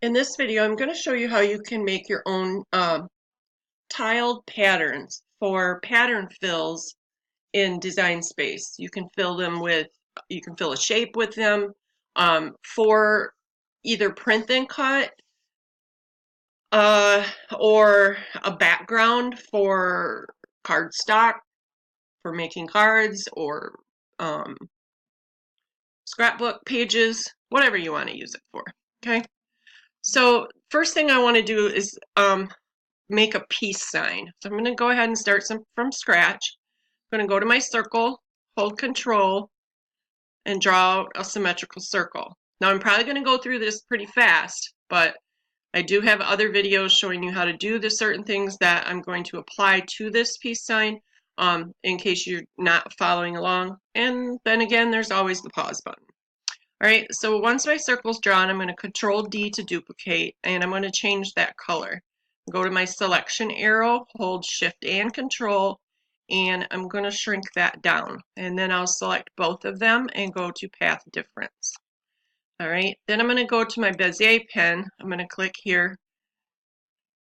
In this video, I'm going to show you how you can make your own tiled patterns for pattern fills in Design Space. You can fill them with, you can fill a shape with them for either print and cut or a background for cardstock for making cards or scrapbook pages, whatever you want to use it for. Okay. So first thing I want to do is make a peace sign. So I'm going to go ahead and start some from scratch. I'm going to go to my circle, hold Control, and draw out a symmetrical circle. Now I'm probably going to go through this pretty fast, but I do have other videos showing you how to do the certain things that I'm going to apply to this peace sign in case you're not following along. And then again, there's always the pause button. All right, so once my circle's drawn, I'm going to Control D to duplicate, and I'm going to change that color. Go to my selection arrow, hold Shift and Control, and I'm going to shrink that down. And then I'll select both of them and go to Path Difference. All right, then I'm going to go to my Bezier pen. I'm going to click here,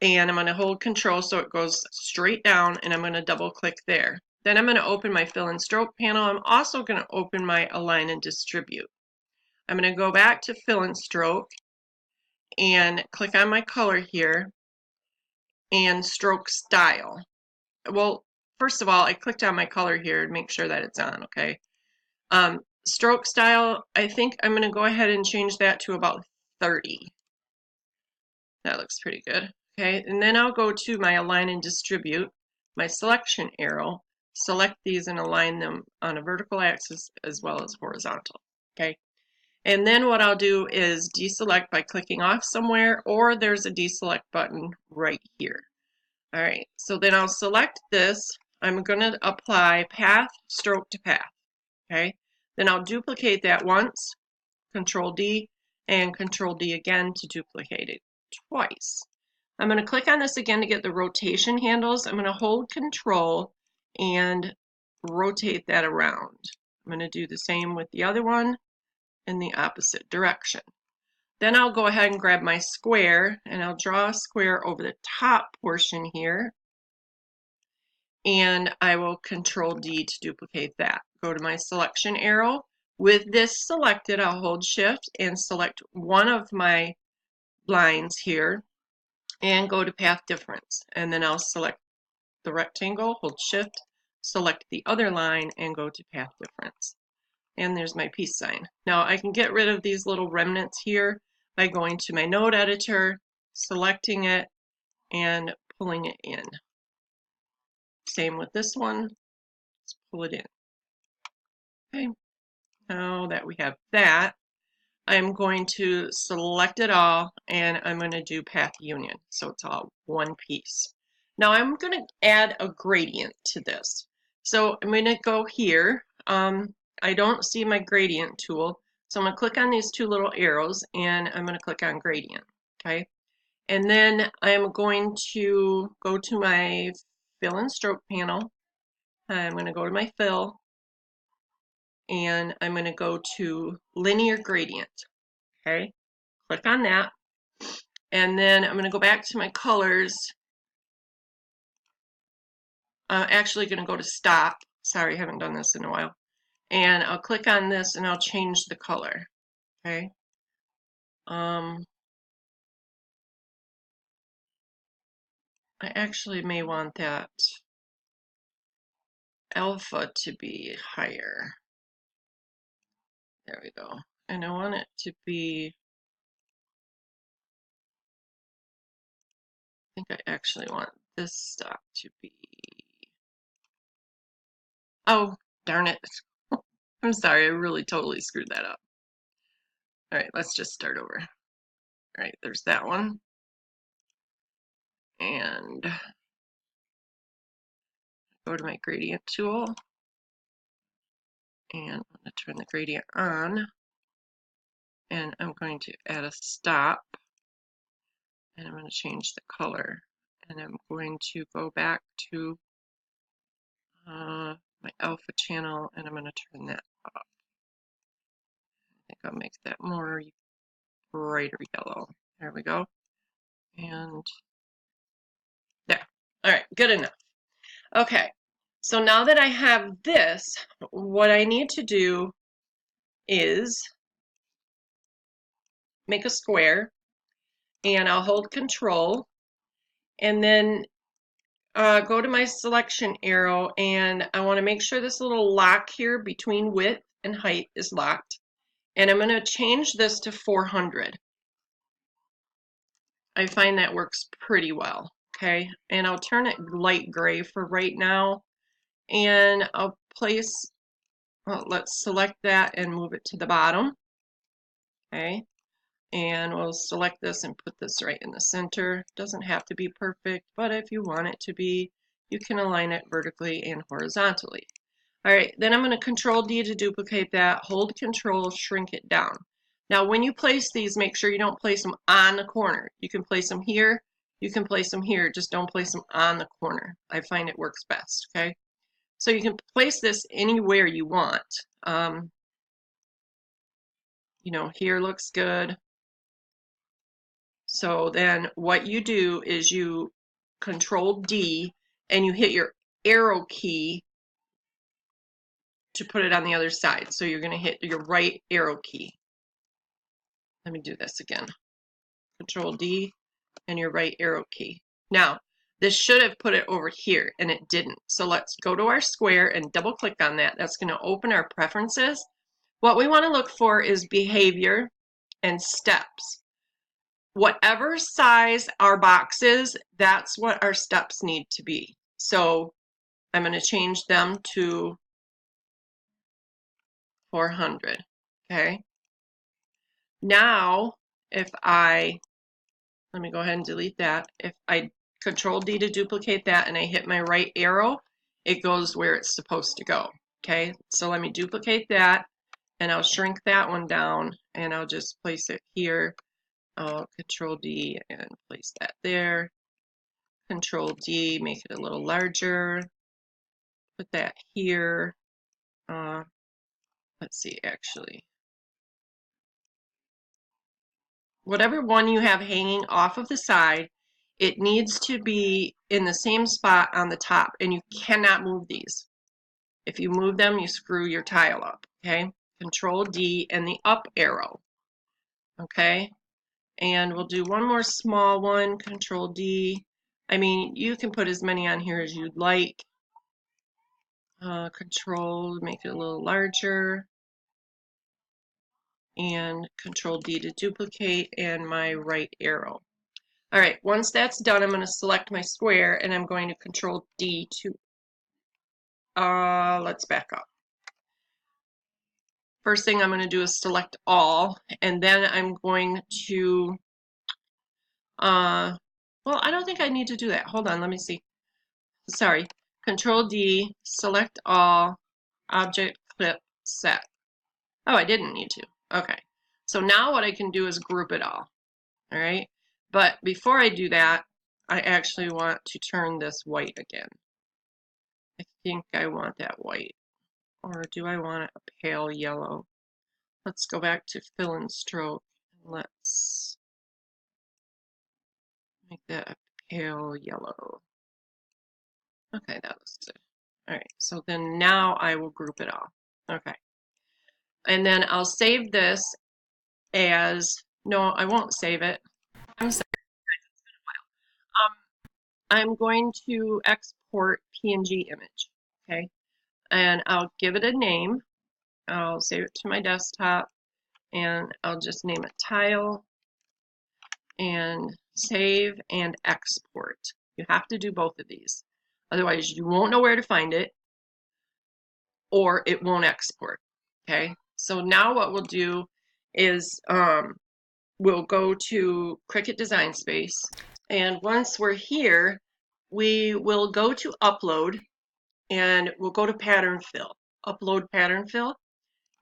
and I'm going to hold Control so it goes straight down, and I'm going to double click there. Then I'm going to open my Fill and Stroke panel. I'm also going to open my Align and Distribute. I'm going to go back to Fill and Stroke and click on my color here and Stroke Style. Well, first of all, I clicked on my color here to make sure that it's on, okay? Stroke Style, I think I'm going to go ahead and change that to about 30. That looks pretty good. Okay, and then I'll go to my Align and Distribute, my selection arrow, select these and align them on a vertical axis as well as horizontal. Okay. And then what I'll do is deselect by clicking off somewhere, or there's a deselect button right here. All right, so then I'll select this. I'm going to apply path, stroke to path. Okay, then I'll duplicate that once, Control D, and Control D again to duplicate it twice. I'm going to click on this again to get the rotation handles. I'm going to hold Control and rotate that around. I'm going to do the same with the other one in the opposite direction. Then I'll go ahead and grab my square and I'll draw a square over the top portion here, and I will Control D to duplicate that. Go to my selection arrow. With this selected, I'll hold Shift and select one of my lines here and go to Path Difference, and then I'll select the rectangle, hold Shift, select the other line and go to Path Difference. And there's my peace sign. Now I can get rid of these little remnants here by going to my node editor, selecting it, and pulling it in. Same with this one, let's pull it in. Okay, now that we have that, I'm going to select it all and I'm going to do Path Union, so it's all one piece. Now I'm going to add a gradient to this. So I'm going to go here. I don't see my gradient tool, so I'm going to click on these two little arrows and I'm going to click on gradient. Okay, and then I'm going to go to my fill and stroke panel. I'm going to go to my fill and I'm going to go to linear gradient. Okay, click on that, and then I'm going to go back to my colors. I'm actually going to go to stop. Sorry, I haven't done this in a while. And I'll click on this and I'll change the color. Okay. I actually may want that alpha to be higher. There we go. And I want it to be, I think I actually want this stop to be, oh, darn it. I'm sorry, I really totally screwed that up. All right, let's just start over. All right, there's that one. And go to my gradient tool. And I'm going to turn the gradient on. And I'm going to add a stop. And I'm going to change the color. And I'm going to go back to my alpha channel and I'm going to turn that off. I think I'll make that more brighter yellow. There we go. And there. All right, good enough. Okay, so now that I have this, what I need to do is make a square, and I'll hold Control, and then go to my selection arrow, and I want to make sure this little lock here between width and height is locked. And I'm going to change this to 400. I find that works pretty well. Okay, and I'll turn it light gray for right now. And I'll place, well, let's select that and move it to the bottom. Okay, and we'll select this and put this right in the center. Doesn't have to be perfect, but if you want it to be, you can align it vertically and horizontally. All right, then I'm going to Control D to duplicate that, hold Control, shrink it down. Now when you place these, make sure you don't place them on the corner. You can place them here, you can place them here, just don't place them on the corner. I find it works best, okay? So you can place this anywhere you want. You know, here looks good. So then what you do is you Control D and you hit your arrow key to put it on the other side. So you're going to hit your right arrow key. Let me do this again. Control D and your right arrow key. Now, this should have put it over here and it didn't. So let's go to our square and double click on that. That's going to open our preferences. What we want to look for is behavior and steps. Whatever size our box is, that's what our steps need to be. So I'm going to change them to 400. Okay. Now, if let me go ahead and delete that. If I Control D to duplicate that and I hit my right arrow, it goes where it's supposed to go. Okay, so let me duplicate that and I'll shrink that one down and I'll just place it here. I'll Control D and place that there. Control D, make it a little larger. Put that here. Let's see, actually. Whatever one you have hanging off of the side, it needs to be in the same spot on the top, and you cannot move these. If you move them, you screw your tile up, okay? Control D and the up arrow, okay? And we'll do one more small one, Control D. I mean, you can put as many on here as you'd like. Control, make it a little larger. And Control D to duplicate and my right arrow. All right, once that's done, I'm going to select my square and I'm going to Control D to, let's back up. First thing I'm going to do is select all, and then I'm going to, well, I don't think I need to do that. Hold on, let me see. Sorry, Control D, select all, object, clip, set. Oh, I didn't need to. Okay, so now what I can do is group it all. All right, but before I do that, I actually want to turn this white again. I think I want that white, or do I want it a pale yellow? Let's go back to fill and stroke. Let's make that a pale yellow. Okay, that looks good. All right, so then now I will group it all. Okay, and then I'll save this as, no, I won't save it. I'm sorry, it's been a while. I'm going to export PNG image, okay? And I'll give it a name. I'll save it to my desktop and I'll just name it tile and save and export. You have to do both of these. Otherwise you won't know where to find it or it won't export, okay? So now what we'll do is we'll go to Cricut Design Space, and once we're here, we will go to upload and we'll go to pattern fill, upload pattern fill,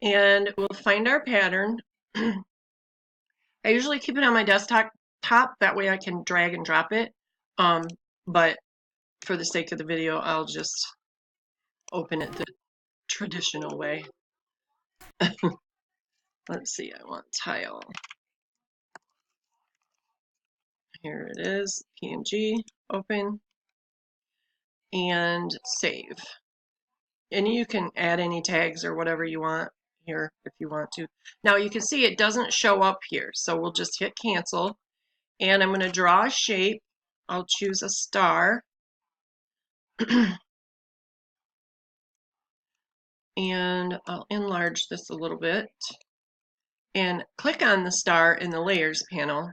and we'll find our pattern. I usually keep it on my desktop, that way I can drag and drop it, but for the sake of the video, I'll just open it the traditional way. Let's see, I want tile. Here it is, PNG, open, and save. And you can add any tags or whatever you want here if you want to. Now you can see it doesn't show up here, so we'll just hit cancel. And I'm going to draw a shape. I'll choose a star. And I'll enlarge this a little bit. And click on the star in the layers panel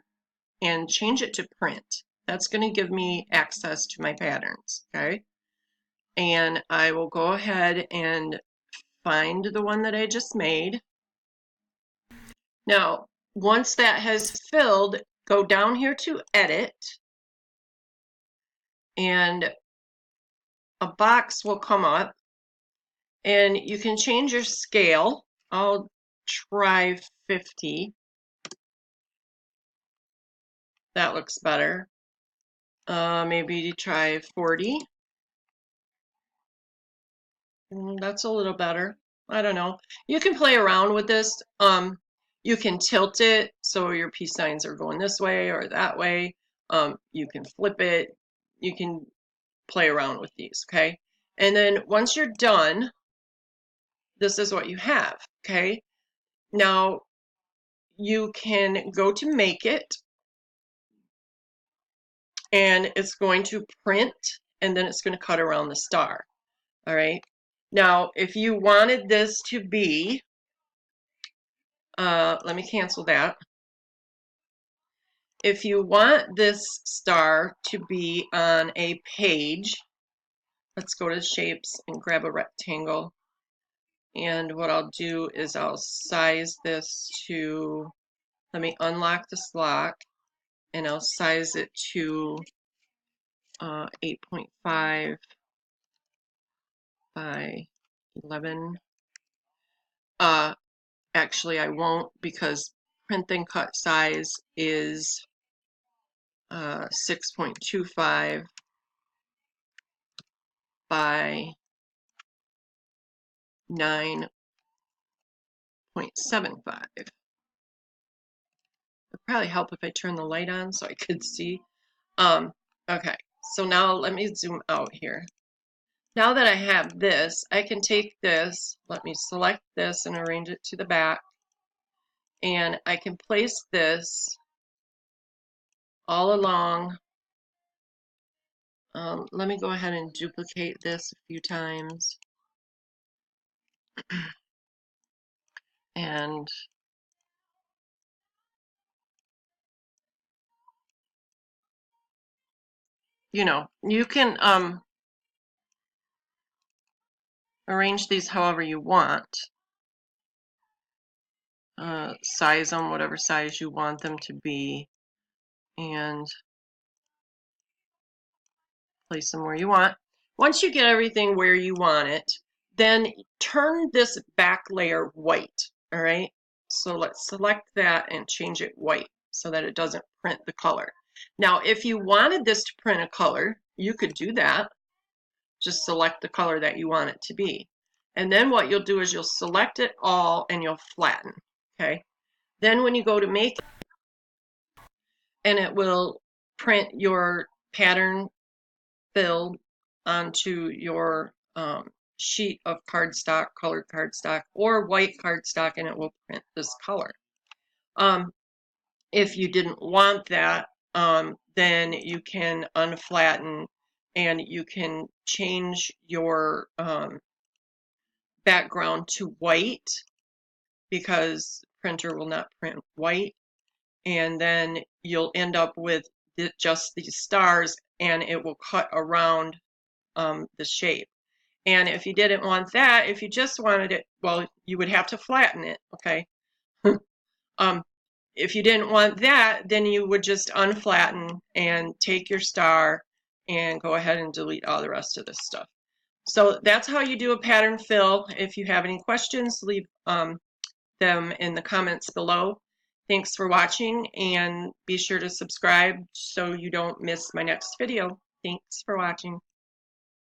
and change it to print. That's going to give me access to my patterns, okay? And I will go ahead and find the one that I just made. Now, once that has filled, go down here to edit, and a box will come up, and you can change your scale. I'll try 50. That looks better. Maybe try 40. That's a little better. I don't know. You can play around with this. You can tilt it so your peace signs are going this way or that way. You can flip it. You can play around with these, okay? And then once you're done, this is what you have, okay? Now you can go to make it, and it's going to print, and then it's going to cut around the star, all right? Now, if you wanted this to be, let me cancel that. If you want this star to be on a page, let's go to shapes and grab a rectangle. And what I'll do is I'll size this to, let me unlock this lock, and I'll size it to 8.5 by 11. Actually, I won't, because print and cut size is 6.25 by 9.75. It'd probably help if I turn the light on so I could see. Okay, so now let me zoom out here. Now that I have this, I can take this, let me select this and arrange it to the back, and I can place this all along. Let me go ahead and duplicate this a few times. And you can arrange these however you want. Size them whatever size you want them to be, and place them where you want. Once you get everything where you want it, then turn this back layer white, all right? So let's select that and change it white so that it doesn't print the color. Now, if you wanted this to print a color, you could do that. Just select the color that you want it to be. And then what you'll do is you'll select it all and you'll flatten, okay? Then when you go to make it, and it will print your pattern filled onto your sheet of cardstock, colored cardstock, or white cardstock, and it will print this color. If you didn't want that, then you can unflatten, and you can change your background to white, because printer will not print white, and then you'll end up with just these stars, and it will cut around the shape. And if you didn't want that, if you just wanted it, well, you would have to flatten it, okay? If you didn't want that, then you would just unflatten and take your star and go ahead and delete all the rest of this stuff. So that's how you do a pattern fill. If you have any questions, leave them in the comments below. Thanks for watching, and be sure to subscribe so you don't miss my next video. Thanks for watching.